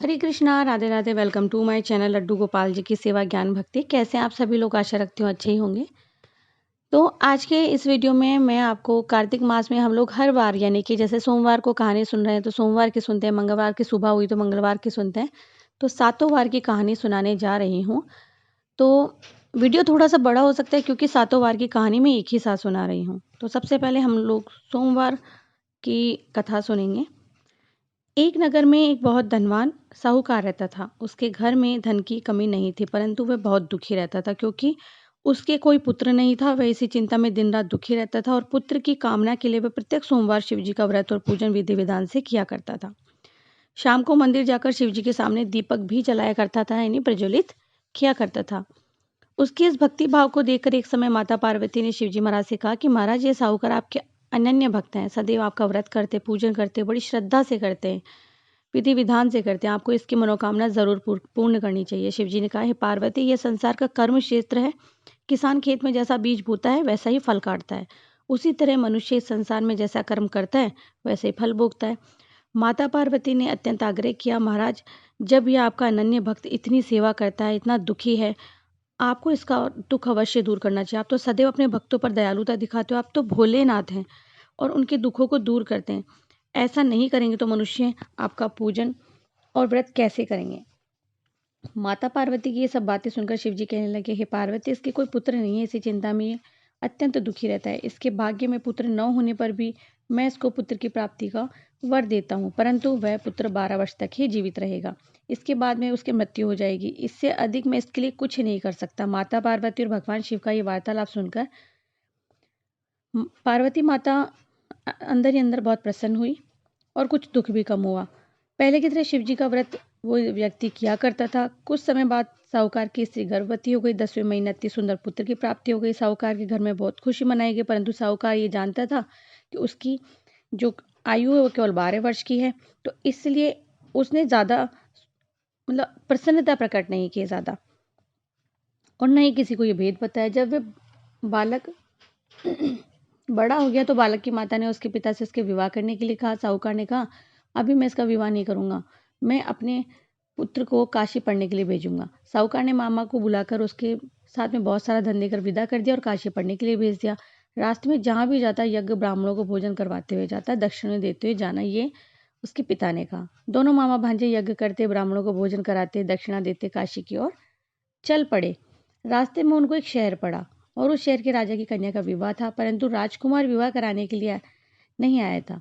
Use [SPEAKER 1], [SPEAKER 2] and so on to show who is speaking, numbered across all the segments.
[SPEAKER 1] Hare Krishna, Radhe Radhe. Welcome to my channel Laddu Gopal ji की सेवा ज्ञान भक्ति। कैसे हैं आप सभी लोग? आशा रखती हूँ अच्छे ही होंगे। तो आज के इस वीडियो में मैं आपको कार्तिक मास में हम लोग हर बार यानी कि जैसे सोमवार को कहानी सुन रहे हैं तो सोमवार की सुनते हैं, मंगलवार की सुबह हुई तो मंगलवार की सुनते हैं। तो सातों वार की कहानी सुनाने जा रही हूँ। तो वीडियो थोड़ा सा बड़ा हो सकता है क्योंकि सातों वार की कहानी मैं एक ही साथ सुना रही हूँ। तो सबसे पहले हम लोग सोमवार की कथा सुनेंगे। एक नगर में एक बहुत धनवान साहूकार रहता था। उसके घर में धन की कमी नहीं थी, परंतु वह बहुत दुखी रहता था क्योंकि उसके कोई पुत्र नहीं था। वह इसी चिंता में दिन रात दुखी रहता था और पुत्र की कामना के लिए वह प्रत्येक सोमवार शिव जी का व्रत और पूजन विधि विधान से किया करता था। शाम को मंदिर जाकर शिव जी के सामने दीपक भी जलाया करता था, यानी प्रज्वलित किया करता था। उसके इस भक्ति भाव को देखकर एक समय माता पार्वती ने शिवजी महाराज से कहा कि महाराज, ये साहूकार आपके अनन्य भक्त हैं, सदैव आपका व्रत करते, पूजन करते, बड़ी श्रद्धा से करते हैं, विधि विधान से करते हैं। आपको इसकी मनोकामना जरूर पूर्ण करनी चाहिए। शिवजी ने कहा, हे पार्वती, यह संसार का कर्म क्षेत्र है। किसान खेत में जैसा बीज बोता है वैसा ही फल काटता है। उसी तरह मनुष्य इस संसार में जैसा कर्म करता है वैसे ही फल भोगता है। माता पार्वती ने अत्यंत आग्रह किया, महाराज, जब यह आपका अनन्य भक्त इतनी सेवा करता है, इतना दुखी है, आपको इसका दुख अवश्य दूर करना चाहिए। आप तो सदैव अपने भक्तों पर दयालुता दिखाते हो, आप तो भोलेनाथ हैं और उनके दुखों को दूर करते हैं। ऐसा नहीं करेंगे तो मनुष्य आपका पूजन और व्रत कैसे करेंगे? माता पार्वती की ये सब बातें सुनकर शिवजी कहने लगे, हे पार्वती, इसके कोई पुत्र नहीं है, इसी चिंता में ये अत्यंत दुखी रहता है। इसके भाग्य में पुत्र न होने पर भी मैं इसको पुत्र की प्राप्ति का वर देता हूँ, परंतु वह पुत्र 12 वर्ष तक ही जीवित रहेगा। इसके बाद में उसकी मृत्यु हो जाएगी। इससे अधिक मैं इसके लिए कुछ नहीं कर सकता। माता पार्वती और भगवान शिव का ये वार्तालाप सुनकर पार्वती माता अंदर ही अंदर बहुत प्रसन्न हुई और कुछ दुख भी कम हुआ। पहले की तरह शिवजी का व्रत वो व्यक्ति किया करता था। कुछ समय बाद साहूकार की स्त्री गर्भवती हो गई। 10वें महीने अति सुंदर पुत्र की प्राप्ति हो गई। साहूकार के घर में बहुत खुशी मनाई गई, परंतु साहूकार ये जानता था कि उसकी जो आयु है वो केवल 12 वर्ष की है। तो इसलिए उसने ज़्यादा प्रसन्नता प्रकट नहीं की ज़्यादा, और न ही किसी को ये भेद बताया। जब वे बालक बड़ा हो गया तो बालक की माता ने उसके पिता से उसके विवाह करने के लिए कहा। साहूकार ने कहा, अभी मैं इसका विवाह नहीं करूंगा, मैं अपने पुत्र को काशी पढ़ने के लिए भेजूंगा। साहूकार ने मामा को बुलाकर उसके साथ में बहुत सारा धन देकर विदा कर दिया और काशी पढ़ने के लिए भेज दिया। रास्ते में जहां भी जाता यज्ञ ब्राह्मणों को भोजन करवाते हुए जाता, दक्षिणा देते हुए जाना, ये उसके पिता ने कहा। दोनों मामा भांजे यज्ञ करते, ब्राह्मणों को भोजन कराते, दक्षिणा देते, काशी की ओर चल पड़े। रास्ते में उनको एक शहर पड़ा और उस शहर के राजा की कन्या का विवाह था, परंतु राजकुमार विवाह कराने के लिए नहीं आया था,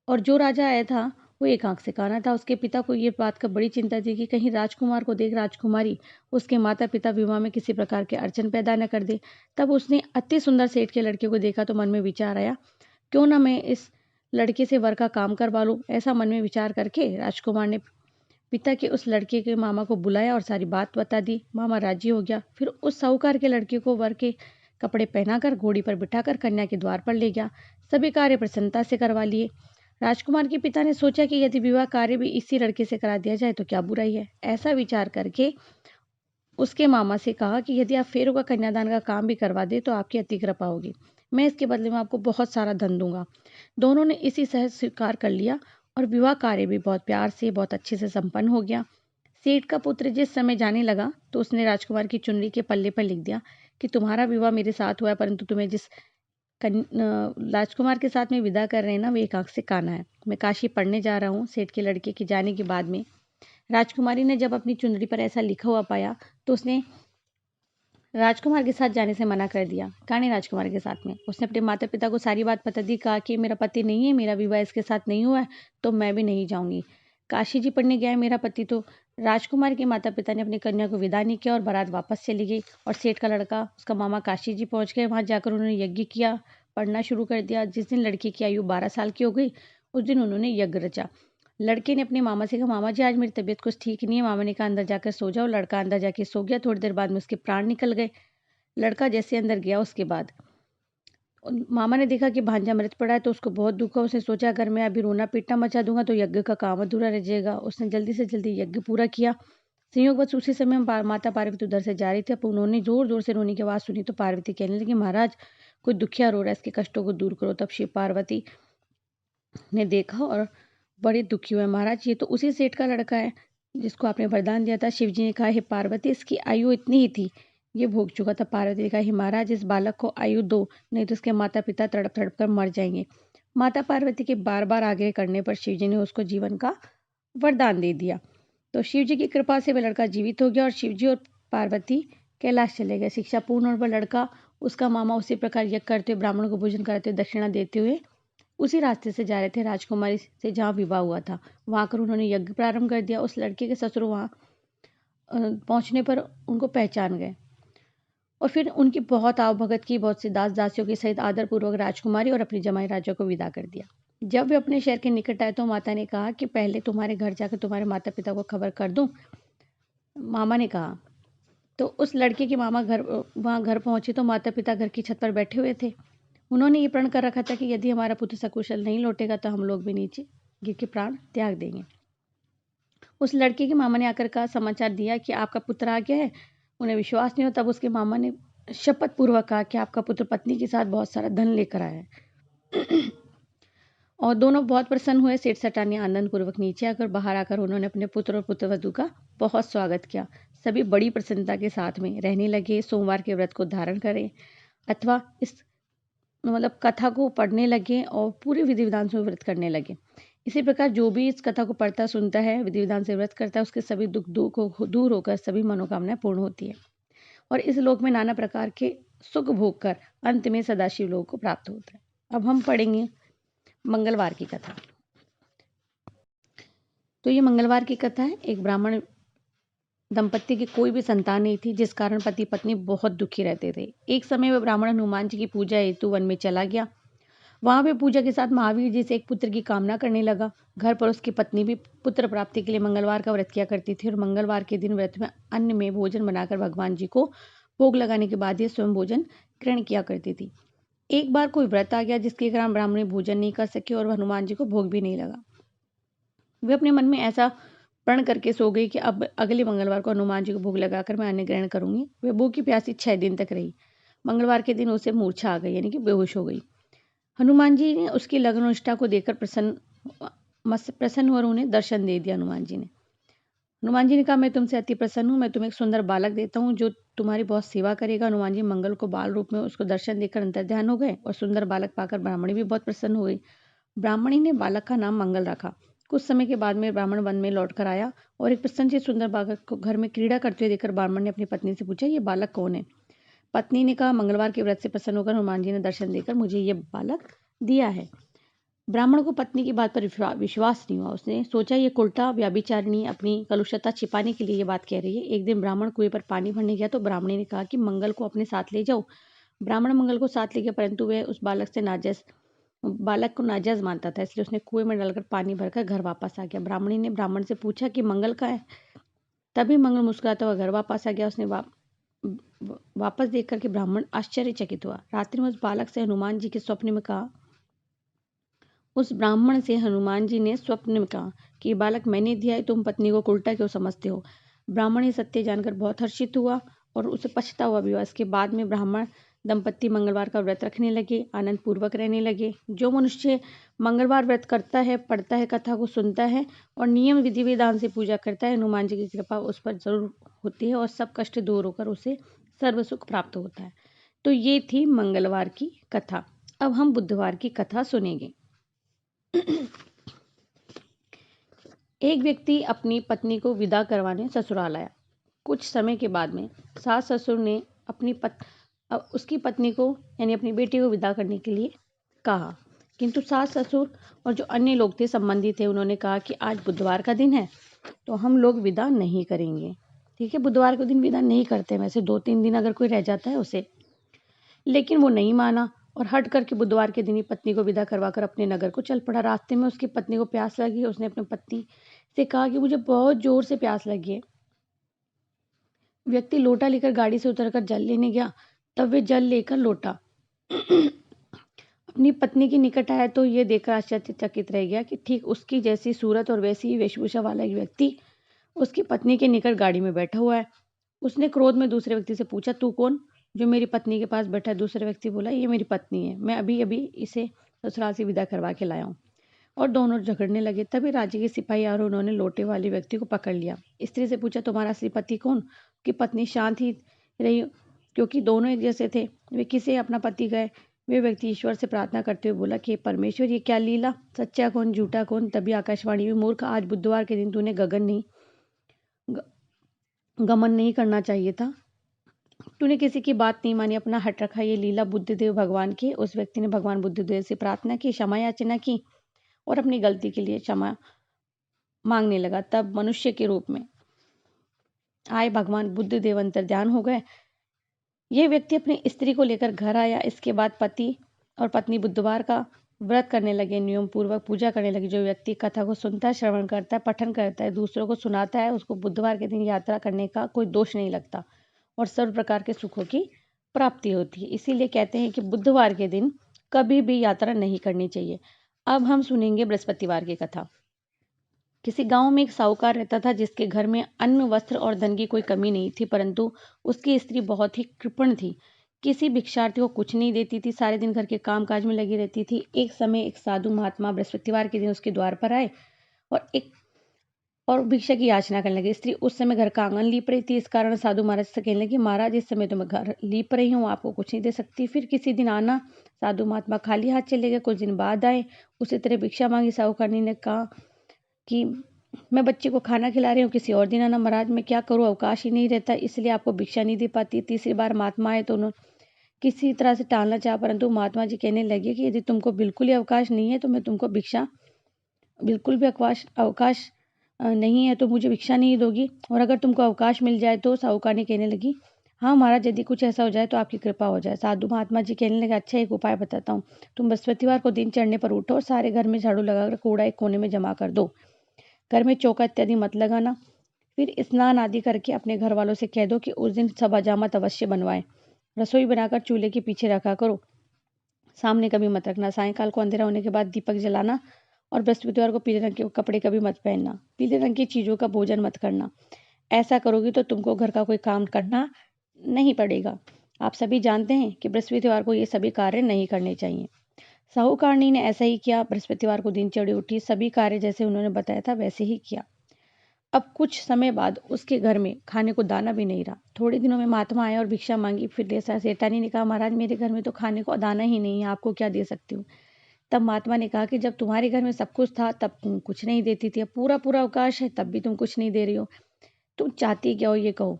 [SPEAKER 1] और जो राजा आया था वो एक आंख से काना था। उसके पिता को ये बात का बड़ी चिंता थी कि कहीं राजकुमार को देख राजकुमारी उसके माता पिता विवाह में किसी प्रकार के अड़चन पैदा न कर दे। तब उसने अति सुंदर सेठ के लड़के को देखा तो मन में विचार आया, क्यों ना मैं इस लड़के से वर का काम करवा लूं। ऐसा मन में विचार करके राजकुमार ने पिता के उस लड़के के मामा को बुलाया और सारी बात बता दी। मामा राजी हो गया। फिर उस साहूकार के लड़के को वर के कपड़े पहनाकर घोड़ी पर बिठाकर कन्या के द्वार पर ले गया। सभी कार्य प्रसन्नता से करवा लिए। राजकुमार के पिता ने सोचा कि यदि विवाह कार्य भी इसी लड़के से करा दिया जाए तो क्या बुराई है। ऐसा विचार करके उसके मामा से कहा कि यदि आप फेरों का कन्यादान का काम भी करवा दे तो आपकी अति कृपा होगी, मैं इसके बदले में आपको बहुत सारा धन दूंगा। दोनों ने इसी सहज स्वीकार कर लिया और विवाह कार्य भी बहुत प्यार से, बहुत अच्छे से संपन्न हो गया। सेठ का पुत्र जिस समय जाने लगा तो उसने राजकुमार की चुनरी के पल्ले पर लिख दिया कि तुम्हारा विवाह मेरे साथ हुआ है, परंतु तुम्हें जिस राजकुमार के साथ में विदा कर रहे हैं ना, वो एक आंख से काना है। मैं काशी पढ़ने जा रहा हूँ। सेठ के लड़के के जाने के बाद में राजकुमारी ने जब अपनी चुनरी पर ऐसा लिखा हुआ पाया तो उसने राजकुमार के साथ जाने से मना कर दिया। कहानी राजकुमार के साथ में उसने अपने माता पिता को सारी बात बता दी। कहा कि मेरा पति नहीं है, मेरा विवाह इसके साथ नहीं हुआ है, तो मैं भी नहीं जाऊंगी। काशी जी पढ़ने गया है मेरा पति। तो राजकुमार के माता पिता ने अपनी कन्या को विदा नहीं किया और बारात वापस चली गई। और सेठ का लड़का, उसका मामा काशी जी पहुंच गए। वहां जाकर उन्होंने यज्ञ किया, पढ़ना शुरू कर दिया। जिस दिन लड़की की आयु 12 साल की हो गई उस दिन उन्होंने यज्ञ रचा। लड़के ने अपने मामा से कहा, मामा जी आज मेरी तबीयत कुछ ठीक नहीं है। मामा ने कहा, अंदर जाकर सो जाओ। लड़का अंदर जाके सो गया। थोड़ी देर बाद में उसके प्राण निकल गए। लड़का जैसे अंदर गया उसके बाद मामा ने देखा कि भांजा मृत पड़ा है तो उसको बहुत दुख हुआ। उसने सोचा अगर मैं अभी रोना पीटना मचा दूंगा तो यज्ञ का काम अधूरा रह जाएगा। उसने जल्दी से जल्दी यज्ञ पूरा किया। संयोगवश उसी समय माता पार्वती उधर से जा रही थी। अब उन्होंने जोर जोर से रोने की आवाज सुनी तो पार्वती कहने लगी, महाराज कोई दुखिया रो रहा है, इसके कष्टों को दूर करो। तब शिव पार्वती ने देखा और बड़े दुखी हुए, महाराज ये तो उसी सेठ का लड़का है जिसको आपने वरदान दिया था। शिव जी ने कहा, हे पार्वती, इसकी आयु इतनी ही थी, ये भोग चुका था। पार्वती ने कहा, हे महाराज, इस बालक को आयु दो, नहीं तो उसके माता पिता तड़प तड़प कर मर जाएंगे। माता पार्वती के बार बार आग्रह करने पर शिव जी ने उसको जीवन का वरदान दे दिया। तो शिव जी की कृपा से वह लड़का जीवित हो गया और शिव जी और पार्वती कैलाश चले गए। शिक्षा पूर्ण और वह लड़का, उसका मामा उसी प्रकार यज्ञ करते हुए, ब्राह्मणों को भोजन कराते हुए, दक्षिणा देते हुए उसी रास्ते से जा रहे थे राजकुमारी से जहाँ विवाह हुआ था। वहां आकर उन्होंने यज्ञ प्रारंभ कर दिया। उस लड़के के ससुर वहां पहुंचने पर उनको पहचान गए और फिर उनकी बहुत आवभगत की, बहुत सी दास दासियों के सहित आदरपूर्वक राजकुमारी और अपनी जमाई राजा को विदा कर दिया। जब वे अपने शहर के निकट आए तो माता ने कहा कि पहले तुम्हारे घर जाकर तुम्हारे माता पिता को खबर कर दूं। मामा ने कहा। तो उस लड़के के मामा वहां घर पहुंचे तो माता पिता घर की छत पर बैठे हुए थे। उन्होंने ये प्रण कर रखा था कि यदि हमारा पुत्र सकुशल नहीं लौटेगा तो हम लोग भी नीचे गिर के प्राण त्याग देंगे। उस लड़के के मामा ने आकर कहा, समाचार दिया कि आपका पुत्र आ गया है। उन्हें विश्वास नहीं हो। तब उसके मामा ने शपथ पूर्वक कहा कि आपका पुत्र पत्नी के साथ बहुत सारा धन लेकर आया है। और दोनों बहुत प्रसन्न हुए। सेठ सटानी आनंद पूर्वक नीचे आकर, बाहर आकर उन्होंने अपने पुत्र और पुत्रवधू का बहुत स्वागत किया। सभी बड़ी प्रसन्नता के साथ में रहने लगे। सोमवार के व्रत को धारण करें अथवा इस कथा को पढ़ने लगे और पूरे विधि विधान से व्रत करने लगे। इसी प्रकार जो भी इस कथा को पढ़ता सुनता है, विधि विधान से व्रत करता है, उसके सभी दुख दूर होकर सभी मनोकामनाएं पूर्ण होती है और इस लोक में नाना प्रकार के सुख भोग कर अंत में सदाशिव लोक को प्राप्त होता है। अब हम पढ़ेंगे मंगलवार की कथा। तो ये मंगलवार की कथा है। एक ब्राह्मण दंपत्ति की कोई भी संतान नहीं थी, जिस कारण पति पत्नी बहुत दुखी रहते थे। एक समय वह ब्राह्मण हनुमान जी की पूजा हेतु वन में चला गया। वहां पे पूजा के साथ महावीर जी से एक पुत्र की कामना करने लगा। घर पर उसकी पत्नी भी पुत्र प्राप्ति के लिए मंगलवार का व्रत किया करती थी और मंगलवार के दिन व्रत में अन्न में भोजन बनाकर भगवान जी को भोग लगाने के बाद ये स्वयं भोजन ग्रहण किया करती थी। एक बार कोई व्रत आ गया जिसके कारण ब्राह्मणी भोजन नहीं कर सके और हनुमान जी को भोग भी नहीं लगा। वे अपने मन में ऐसा प्रण करके सो गई कि अब अगले मंगलवार को हनुमान जी को भोग लगाकर मैं अन्न ग्रहण करूंगी। वे भूखी प्यासी 6 दिन तक रही। मंगलवार के दिन उसे मूर्छा आ गई, यानी कि बेहोश हो गई। हनुमान जी ने उसकी लगन और निष्ठा को देखकर प्रसन्न और उन्हें दर्शन दे दिया। हनुमान जी ने कहा, मैं तुमसे अति प्रसन्न हूँ। मैं तुम्हें एक सुंदर बालक देता हूँ जो तुम्हारी बहुत सेवा करेगा। हनुमान जी मंगल को बाल रूप में उसको दर्शन देकर अंतर्ध्यान हो गए और सुंदर बालक पाकर ब्राह्मणी भी बहुत प्रसन्न हो गई। ब्राह्मणी ने बालक का नाम मंगल रखा। कुछ समय के बाद में ब्राह्मण वन में लौट कर आया और एक प्रसन्नचित सुंदर बालक को घर में क्रीड़ा करते हुए देखकर ब्राह्मण ने अपनी पत्नी से पूछा, ये बालक कौन है? पत्नी ने कहा, मंगलवार के व्रत से प्रसन्न होकर हनुमान जी ने दर्शन देकर मुझे ये बालक दिया है। ब्राह्मण को पत्नी की बात पर विश्वास नहीं हुआ। उसने सोचा ये कुलटा व्याभिचारिणी अपनी कलुषता छिपाने के लिए ये बात कह रही है। एक दिन ब्राह्मण कुएं पर पानी भरने गया तो ब्राह्मणी ने कहा कि मंगल को अपने साथ ले जाओ। ब्राह्मण मंगल को साथ ले गया, परंतु वह उस बालक को नाजायज मानता था, इसलिए उसने कुएं में डालकर पानी भरकर घर वापस आ गया। ब्राह्मणी ने ब्राह्मण से पूछा कि मंगल का है। तभी मंगल मुस्कुराता हुआ घर वापस आ गया। उसने वापस देख करके ब्राह्मण आश्चर्यचकित हुआ। रात्रि में उस ब्राह्मण से हनुमान जी ने स्वप्न में कहा कि बालक मैंने दिया है, तुम पत्नी को उल्टा क्यों समझते हो? ब्राह्मण ये सत्य जानकर बहुत हर्षित हुआ और उसे पछता हुआ भी हुआ। इसके बाद में ब्राह्मण दंपत्ति मंगलवार का व्रत रखने लगे, आनंद पूर्वक रहने लगे। जो मनुष्य मंगलवार व्रत करता है, पढ़ता है, कथा को सुनता है और नियम विधि विधान से पूजा करता है, हनुमान जी की कृपा उस पर जरूर होती है और सब कष्ट दूर होकर उसे सर्व सुख प्राप्त होता है। तो ये थी मंगलवार की कथा। अब हम बुधवार की कथा सुनेंगे। एक व्यक्ति अपनी पत्नी को विदा करवाने ससुराल आया। कुछ समय के बाद में सास ससुर ने उसकी पत्नी को यानी अपनी बेटी को विदा करने के लिए कहा, किंतु सास ससुर और जो अन्य लोग थे, संबंधी थे, उन्होंने कहा कि आज बुधवार का दिन है तो हम लोग विदा नहीं करेंगे। ठीक है, बुधवार के दिन विदा नहीं करते, वैसे 2-3 दिन अगर कोई रह जाता है उसे, लेकिन वो नहीं माना और हट करके बुधवार के दिन ही पत्नी को विदा करवाकर अपने नगर को चल पड़ा। रास्ते में उसकी पत्नी को प्यास लगी। उसने अपनी पत्नी से कहा कि मुझे बहुत जोर से प्यास लगी है। व्यक्ति लोटा लेकर गाड़ी से उतरकर जल लेने गया। तब वे जल लेकर लोटा अपनी पत्नी के निकट आया तो ये देखकर आश्चर्यचकित रह गया कि ठीक उसकी जैसी सूरत और वैसी ही वेशभूषा वाला एक व्यक्ति उसकी पत्नी के निकट गाड़ी में बैठा हुआ है। उसने क्रोध में दूसरे व्यक्ति से पूछा, तू कौन जो मेरी पत्नी के पास बैठा है? दूसरे व्यक्ति बोला, ये मेरी पत्नी है, मैं अभी अभी इसे ससुराल से विदा करवा के लाया हूँ। और दोनों झगड़ने लगे। तभी राज्य के सिपाही और उन्होंने लोटे वाले व्यक्ति को पकड़ लिया। स्त्री से पूछा, तुम्हारा असली पति कौन? कि पत्नी शांत ही रही, क्योंकि दोनों एक जैसे थे। वे किसे अपना पति गए? वे व्यक्ति ईश्वर से प्रार्थना करते हुए बोला कि परमेश्वर, ये क्या लीला, सच्चा कौन झूठा कौन? तभी आकाशवाणी में, मूर्ख, आज बुधवार के दिन तूने गमन नहीं करना चाहिए था। तूने किसी की बात नहीं मानी, अपना हट रखा। ये लीला बुद्धदेव भगवान की। उस व्यक्ति ने भगवान बुद्धदेव से प्रार्थना की, क्षमा याचना की और अपनी गलती के लिए क्षमा मांगने लगा। तब मनुष्य के रूप में आए भगवान बुद्धदेव अंतर्ध्यान हो गए। यह व्यक्ति अपनी स्त्री को लेकर घर आया। इसके बाद पति और पत्नी बुधवार का व्रत करने लगे, नियम पूर्वक पूजा करने लगे। जो व्यक्ति कथा को सुनता है, श्रवण करता है, पठन करता है, दूसरों को सुनाता है, उसको बुधवार के दिन यात्रा करने का कोई दोष नहीं लगता और सर्व प्रकार के सुखों की प्राप्ति होती है। इसीलिए कहते हैं कि बुधवार के दिन कभी भी यात्रा नहीं करनी चाहिए। अब हम सुनेंगे बृहस्पतिवार की कथा। किसी गांव में एक साहूकार रहता था, जिसके घर में अन्न, वस्त्र और धन की कोई कमी नहीं थी, परंतु उसकी स्त्री बहुत ही कृपण थी। किसी भिक्षार्थी को कुछ नहीं देती थी, सारे दिन घर के काम काज में लगी रहती थी। एक समय एक साधु महात्मा बृहस्पतिवार के दिन उसके द्वार पर आए और भिक्षा की याचना करने लगे। स्त्री उस समय घर का आंगन लीप रही थी। इस कारण साधु महाराज से कहने लगी, महाराज, इस समय तो मैं घर लीप रही हूँ, आपको कुछ नहीं दे सकती। फिर किसी दिन आना। साधु महात्मा खाली हाथ चले गए। कुछ दिन बाद आए, उसी तरह भिक्षा मांगी। साहूकारनी ने कहा कि मैं बच्चे को खाना खिला रही हूँ, किसी और दिन आना। महाराज, मैं क्या करूँ, अवकाश ही नहीं रहता, इसलिए आपको भिक्षा नहीं दे पाती। तीसरी बार महात्मा आए तो उन्होंने किसी तरह से टालना चाहा, परंतु महात्मा जी कहने लगे कि यदि तुमको बिल्कुल ही अवकाश नहीं है तो मैं तुमको भिक्षा, बिल्कुल भी अवकाश नहीं है तो मुझे भिक्षा नहीं दोगी, और अगर तुमको अवकाश मिल जाए तो? साहूकार ने कहने लगी, हाँ महाराज, यदि कुछ ऐसा हो जाए तो आपकी कृपा हो जाए। साधु महात्मा जी कहने लगे, अच्छा, एक उपाय बताता हूँ। तुम बृहस्पतिवार को दिन चढ़ने पर उठो और सारे घर में झाड़ू लगाकर कूड़ा एक कोने में जमा कर दो। घर में चौका इत्यादि मत लगाना। फिर स्नान आदि करके अपने घर वालों से कह दो कि उस दिन सब हजामत अवश्य बनवाएं। रसोई बनाकर चूल्हे के पीछे रखा करो, सामने कभी मत रखना। सायंकाल को अंधेरा होने के बाद दीपक जलाना और बृहस्पतिवार को पीले रंग के कपड़े कभी मत पहनना। पीले रंग की चीजों का भोजन मत करना। ऐसा करोगी तो तुमको घर का कोई काम करना नहीं पड़ेगा। आप सभी जानते हैं कि बृहस्पतिवार को ये सभी कार्य नहीं करने चाहिए। साहूकारनी ने ऐसा ही किया। बृहस्पतिवार को दिन चढ़ी उठी, सभी कार्य जैसे उन्होंने बताया था वैसे ही किया। अब कुछ समय बाद उसके घर में खाने को दाना भी नहीं रहा। थोड़े दिनों में महात्मा आया और भिक्षा मांगी। फिर जैसा सेठानी ने कहा, महाराज, मेरे घर में तो खाने को दाना ही नहीं है, आपको क्या दे सकती हूँ। तब महात्मा ने कहा कि जब तुम्हारे घर में सब कुछ था तब तुम कुछ नहीं देती थी, अब पूरा पूरा अवकाश है तब भी तुम कुछ नहीं दे रही हो, तुम चाहती क्या हो ये कहो।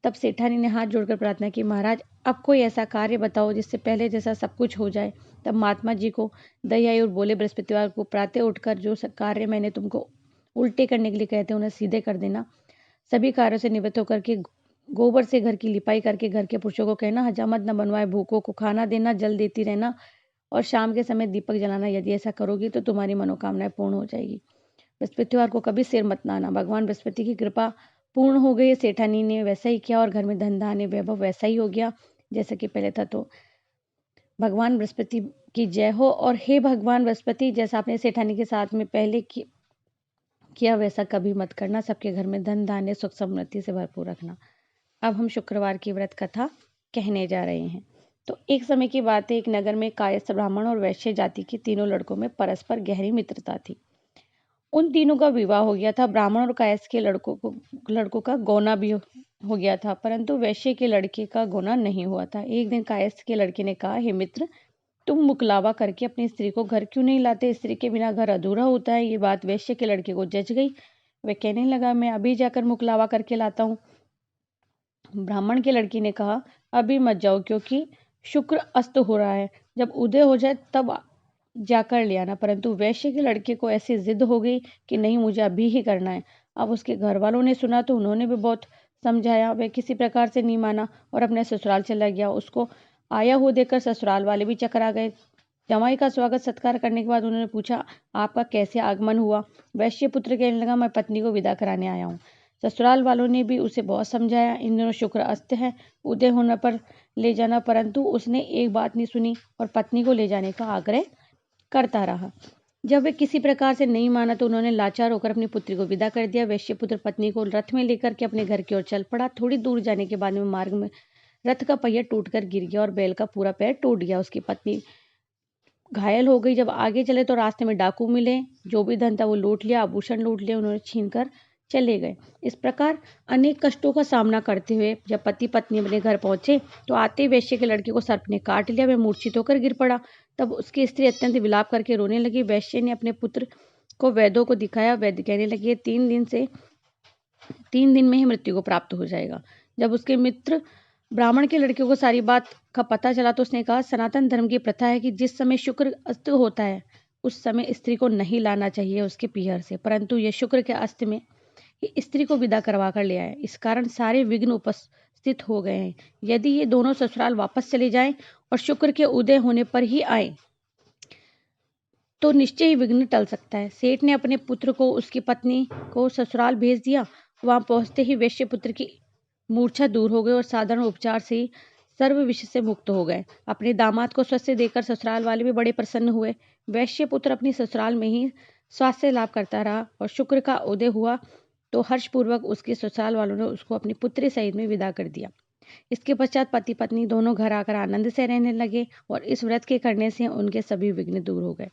[SPEAKER 1] तब सेठानी ने हाथ जोड़कर प्रार्थना की, महाराज, अब कोई ऐसा कार्य बताओ जिससे पहले जैसा सब कुछ हो जाए। तब महात्मा जी को दया आई और बोले, बृहस्पतिवार को प्रातः उठकर जो कार्य मैंने तुमको उल्टे करने के लिए कहते हैं उन्हें सीधे कर देना। सभी कार्यों से निवृत्त होकर के गोबर से घर की लिपाई करके घर के पुरुषों को कहना, हजामत न बनवाए, भूखों को खाना देना, जल देती रहना और शाम के समय दीपक जलाना। यदि ऐसा करोगी तो तुम्हारी मनोकामनाएं पूर्ण हो जाएगी। बृहस्पतिवार को कभी सिर मत नाना। भगवान बृहस्पति की कृपा पूर्ण हो गई। सेठानी ने वैसा ही किया और घर में धन धान्य वैभव वैसा ही हो गया जैसा कि पहले था। तो भगवान बृहस्पति की जय हो। और हे भगवान बृहस्पति, जैसा आपने सेठानी के साथ में पहले किया वैसा कभी मत करना। सबके घर में धन धान्य सुख समृद्धि से भरपूर रखना। अब हम शुक्रवार की व्रत कथा कहने जा रहे हैं। तो एक समय की बात है, एक नगर में कायस्थ ब्राह्मण और वैश्य जाति के तीनों लड़कों में परस्पर गहरी मित्रता थी। उन तीनों का विवाह हो गया था। ब्राह्मण और कायस्थ के लड़कों का गौना भी हो गया था, परंतु वैश्य के लड़के का गौना नहीं हुआ था। एक दिन कायस्थ के लड़के ने कहा, हे मित्र, तुम मुकलावा करके अपनी स्त्री को घर क्यों नहीं लाते? स्त्री के बिना घर अधूरा होता है। ये बात वैश्य के लड़के को जच गई। वह कहने लगा, मैं अभी जाकर मुकलावा करके लाता हूँ। ब्राह्मण के लड़की ने कहा, अभी मत जाओ, क्योंकि शुक्र अस्त हो रहा है, जब उदय हो जाए तब जाकर ले आना। परंतु वैश्य के लड़के को ऐसी जिद हो गई कि नहीं, मुझे अभी ही करना है। अब उसके घर वालों ने सुना तो उन्होंने भी बहुत समझाया, वह किसी प्रकार से नहीं माना और अपने ससुराल चला गया। उसको आया हुआ देखकर ससुराल वाले भी चकरा गए। जमाई का स्वागत सत्कार करने के बाद उन्होंने पूछा, आपका कैसे आगमन हुआ? वैश्य पुत्र कहने लगा, मैं पत्नी को विदा कराने आया हूँ। ससुराल वालों ने भी उसे बहुत समझाया। इन दिनों शुक्र अस्त है, उदय होने पर ले जाना, परंतु उसने एक बात नहीं सुनी और पत्नी को ले जाने का आग्रह करता रहा। जब वे किसी प्रकार से नहीं माना तो उन्होंने लाचार होकर अपनी पुत्री को विदा कर दिया। वैश्य पुत्र पत्नी को रथ में लेकर के अपने घर की ओर चल पड़ा। थोड़ी दूर जाने के बाद में मार्ग में रथ का पहिया टूटकर गिर गया और बैल का पूरा पैर टूट गया। उसकी पत्नी घायल हो गई। जब आगे चले तो रास्ते में डाकू मिले, जो भी धन था वो लूट लिया, आभूषण लूट लिया, उन्होंने छीन कर चले गए। इस प्रकार अनेक कष्टों का सामना करते हुए जब पति पत्नी अपने घर पहुंचे तो आते वैश्य के लड़के को सर्प ने काट लिया, वह मूर्छित होकर गिर पड़ा। तब उसकी स्त्री अत्यंत विलाप करके रोने लगी। वैश्य ने अपने पुत्र को वैद्यों को दिखाया। वैद्य कहने लगे 3 दिन में ही मृत्यु को प्राप्त हो जाएगा। जब उसके मित्र ब्राह्मण के लड़के को सारी बात का पता चला तो उसने कहा, सनातन धर्म की प्रथा है कि जिस समय शुक्र अस्त होता है उस समय स्त्री को नहीं लाना चाहिए उसके पीहर से, परंतु यह शुक्र के अस्त में स्त्री को विदा करवा कर ले आए। इस कारण सारे विघ्न उपस्थित हो गए हैं। यदि ये दोनों ससुराल वापस चले जाएं और शुक्र के उदय होने पर ही आए तो निश्चय ही विघ्न टल सकता है। सेठ ने अपने पुत्र को उसकी पत्नी को ससुराल भेज दिया। वहां पहुंचते ही वैश्य पुत्र की मूर्छा दूर हो गई और साधारण उपचार से ही सर्व विष से मुक्त हो गए। अपने दामाद को स्वस्थ देखकर ससुराल वाले भी बड़े प्रसन्न हुए। वैश्य पुत्र अपनी ससुराल में ही स्वास्थ्य लाभ करता रहा और शुक्र का उदय हुआ तो हर्षपूर्वक उसके ससुराल वालों ने उसको अपनी पुत्री सहित में विदा कर दिया। इसके पश्चात पति पत्नी दोनों घर आकर आनंद से रहने लगे और इस व्रत के करने से उनके सभी विघ्न दूर हो गए।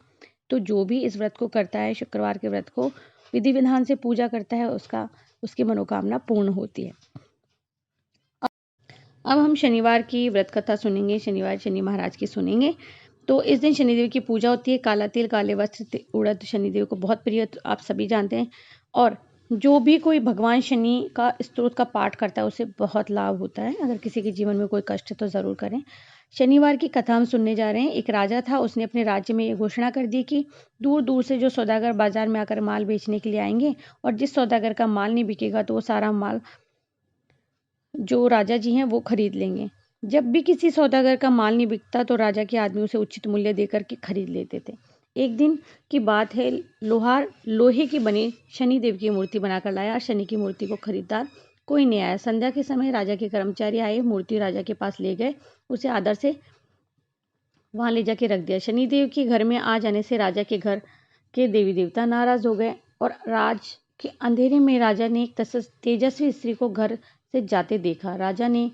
[SPEAKER 1] तो जो भी इस व्रत को करता है, शुक्रवार के व्रत को विधि विधान से पूजा करता है, उसकी मनोकामना पूर्ण होती है। अब हम शनिवार की व्रत कथा सुनेंगे। शनिवार शनि महाराज की सुनेंगे। तो इस दिन शनिदेव की पूजा होती है। काला तिल, काले वस्त्र, उड़द शनिदेव को बहुत प्रिय, आप सभी जानते हैं। और जो भी कोई भगवान शनि का स्तोत्र का पाठ करता है उसे बहुत लाभ होता है। अगर किसी के जीवन में कोई कष्ट है तो ज़रूर करें। शनिवार की कथा हम सुनने जा रहे हैं। एक राजा था, उसने अपने राज्य में ये घोषणा कर दी कि दूर दूर से जो सौदागर बाजार में आकर माल बेचने के लिए आएंगे और जिस सौदागर का माल नहीं बिकेगा तो वो सारा माल जो राजा जी हैं वो खरीद लेंगे। जब भी किसी सौदागर का माल नहीं बिकता तो राजा के आदमी उसे उचित मूल्य देकर के खरीद लेते थे। एक दिन की बात है, लोहार लोहे की बनी शनिदेव की मूर्ति बनाकर लाया। शनि की मूर्ति को खरीदार कोई नहीं आया। संध्या के समय राजा के कर्मचारी आए, मूर्ति राजा के पास ले गए, उसे आदर से वहां ले जाके रख दिया। शनिदेव के घर में आ जाने से राजा के घर के देवी देवता नाराज हो गए और राज के अंधेरे में राजा ने एक तेजस्वी स्त्री को घर से जाते देखा। राजा ने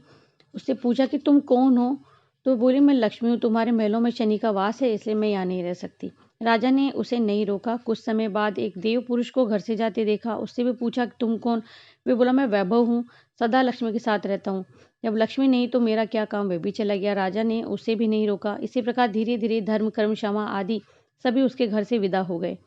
[SPEAKER 1] उससे पूछा कि तुम कौन हो? तो बोली, मैं लक्ष्मी हूँ, तुम्हारे महलों में शनि का वास है इसलिए मैं यहाँ नहीं रह सकती। राजा ने उसे नहीं रोका। कुछ समय बाद एक देव पुरुष को घर से जाते देखा। उससे भी पूछा कि तुम कौन? वे बोला, मैं वैभव हूँ, सदा लक्ष्मी के साथ रहता हूँ, जब लक्ष्मी नहीं तो मेरा क्या काम? वे भी चला गया। राजा ने उसे भी नहीं रोका। इसी प्रकार धीरे धीरे धर्म, कर्म, क्षमा आदि सभी उसके घर से विदा हो गए।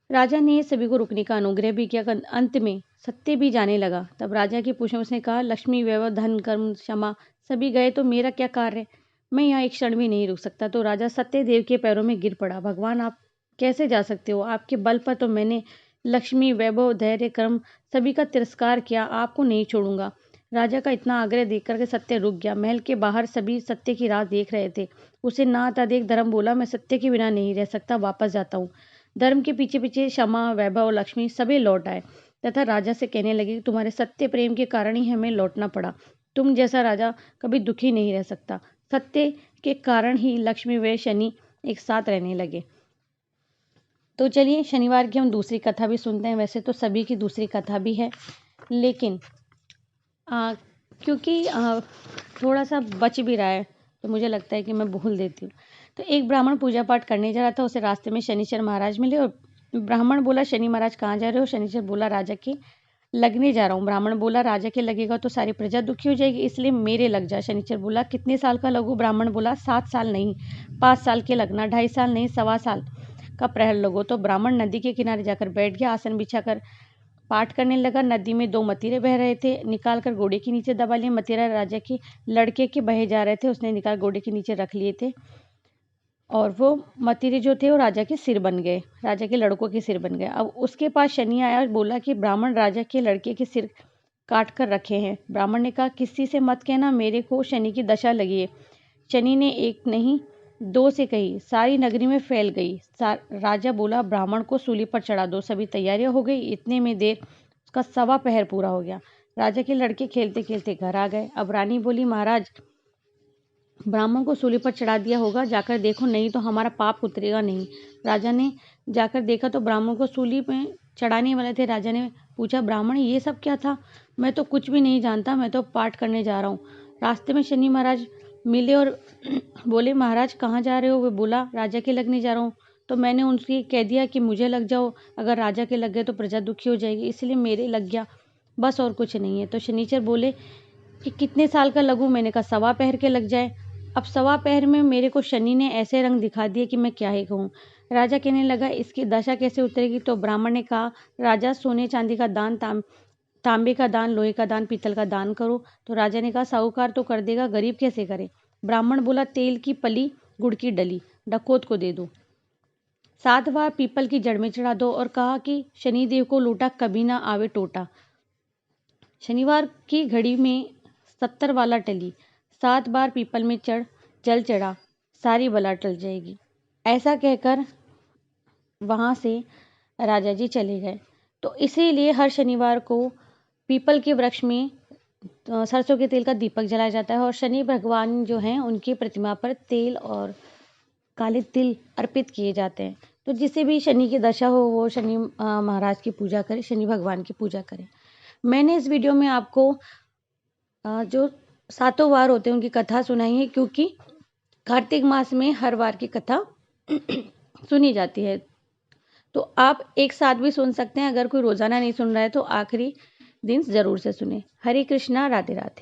[SPEAKER 1] राजा ने सभी को रुकने का अनुग्रह भी किया। अंत में सत्य भी जाने लगा। तब राजा की पूछने उसने कहा, लक्ष्मी, वैभव, धन, कर्म, क्षमा सभी गए तो मेरा क्या कार्य? मैं यहाँ एक क्षण भी नहीं रुक सकता। तो राजा सत्यदेव के पैरों में गिर पड़ा। भगवान, आप कैसे जा सकते हो? आपके बल पर तो मैंने लक्ष्मी, वैभव, धैर्य, कर्म सभी का तिरस्कार किया। आपको नहीं छोड़ूंगा। राजा का इतना आग्रह देख करके सत्य रुक गया। महल के बाहर सभी सत्य की राह देख रहे थे। उसे ना आता देख धर्म बोला, मैं सत्य के बिना नहीं रह सकता, वापस जाता हूँ। धर्म के पीछे पीछे क्षमा, वैभव, लक्ष्मी सभी लौट आए तथा राजा से कहने लगे कि तुम्हारे सत्य प्रेम के कारण ही हमें लौटना पड़ा। तुम जैसा राजा कभी दुखी नहीं रह सकता। सत्य के कारण ही लक्ष्मी व शनि एक साथ रहने लगे। तो चलिए शनिवार की हम दूसरी कथा भी सुनते हैं। वैसे तो सभी की दूसरी कथा भी है, लेकिन क्योंकि थोड़ा सा बच भी रहा है तो मुझे लगता है कि मैं भूल देती हूँ। तो एक ब्राह्मण पूजा पाठ करने जा रहा था। उसे रास्ते में शनिचर महाराज मिले और ब्राह्मण बोला, शनि महाराज कहाँ जा रहे हो? शनिचर बोला, राजा के लगने जा रहा हूँ। ब्राह्मण बोला, राजा के लगेगा तो सारी प्रजा दुखी हो जाएगी, इसलिए मेरे लग जा। शनिचर बोला, कितने साल का लगू? ब्राह्मण बोला, 7 साल नहीं, 5 साल के लगना, 2.5 साल नहीं, 1.25 साल का प्रहर लगो। तो ब्राह्मण नदी के किनारे जाकर बैठ गया, आसन बिछाकर पाठ करने लगा। नदी में 2 मतीरे बह रहे थे, निकाल कर घोड़े के नीचे दबा लिए। मतीरा राजा के लड़के के बहे जा रहे थे, उसने निकाल घोड़े के नीचे रख लिए थे और वो मतीरे जो थे वो राजा के सिर बन गए, राजा के लड़कों के सिर बन गए। अब उसके पास शनि आया और बोला कि ब्राह्मण राजा के लड़के के सिर काट कर रखे हैं। ब्राह्मण ने कहा, किसी से मत कहना, मेरे को शनि की दशा लगी है। शनि ने एक नहीं 2 से कही, सारी नगरी में फैल गई। राजा बोला, ब्राह्मण को सूली पर चढ़ा दो। सभी तैयारियां हो गई। इतने में देर उसका 1.25 पहर पूरा हो गया। राजा के लड़के खेलते खेलते घर आ गए। अब रानी बोली, महाराज, ब्राह्मण को सूली पर चढ़ा दिया होगा, जाकर देखो, नहीं तो हमारा पाप उतरेगा नहीं। राजा ने जाकर देखा तो ब्राह्मण को सूली में चढ़ाने वाले थे। राजा ने पूछा, ब्राह्मण, ये सब क्या था? मैं तो कुछ भी नहीं जानता, मैं तो पाठ करने जा रहा हूँ। रास्ते में शनि महाराज मिले और बोले, महाराज कहाँ जा रहे हो? वे बोला, राजा के लगने जा रहा हूँ। तो मैंने उनसे कह दिया कि मुझे लग जाओ, अगर राजा के लग गए तो प्रजा दुखी हो जाएगी, इसलिए मेरे लग गया, बस और कुछ नहीं है। तो शनिचर बोले कि कितने साल का लगूं? मैंने कहा 1.25 पहर के लग जाए। अब 1.25 पहर में मेरे को शनि ने ऐसे रंग दिखा दिए कि मैं क्या ही कहूँ। राजा कहने लगा, इसकी दशा कैसे उतरेगी? तो ब्राह्मण ने कहा, राजा सोने चांदी का दान, तांबे का दान, लोहे का दान, पीतल का दान करो। तो राजा ने कहा, साहूकार तो कर देगा, गरीब कैसे करे? ब्राह्मण बोला, तेल की पली, गुड़ की डली, डकौत को दे दो, 7 बार पीपल की जड़ में चढ़ा दो, और कहा कि शनिदेव को लूटा कभी ना आवे टोटा। शनिवार की घड़ी में 70 वाला टली, 7 बार पीपल में जल चढ़ा, सारी बला टल जाएगी। ऐसा कहकर वहां से राजा जी चले गए। तो इसीलिए हर शनिवार को पीपल के वृक्ष में सरसों के तेल का दीपक जलाया जाता है, और शनि भगवान जो हैं उनकी प्रतिमा पर तेल और काले तिल अर्पित किए जाते हैं। तो जिसे भी शनि की दशा हो वो शनि महाराज की पूजा करे, शनि भगवान की पूजा करे। मैंने इस वीडियो में आपको जो 7 वार होते हैं उनकी कथा सुनाई है, क्योंकि कार्तिक मास में हर वार की कथा सुनी जाती है। तो आप एक साथ भी सुन सकते हैं, अगर कोई रोजाना नहीं सुन रहा है तो आखिरी दिन जरूर से सुने। हरे कृष्णा, राधे राधे।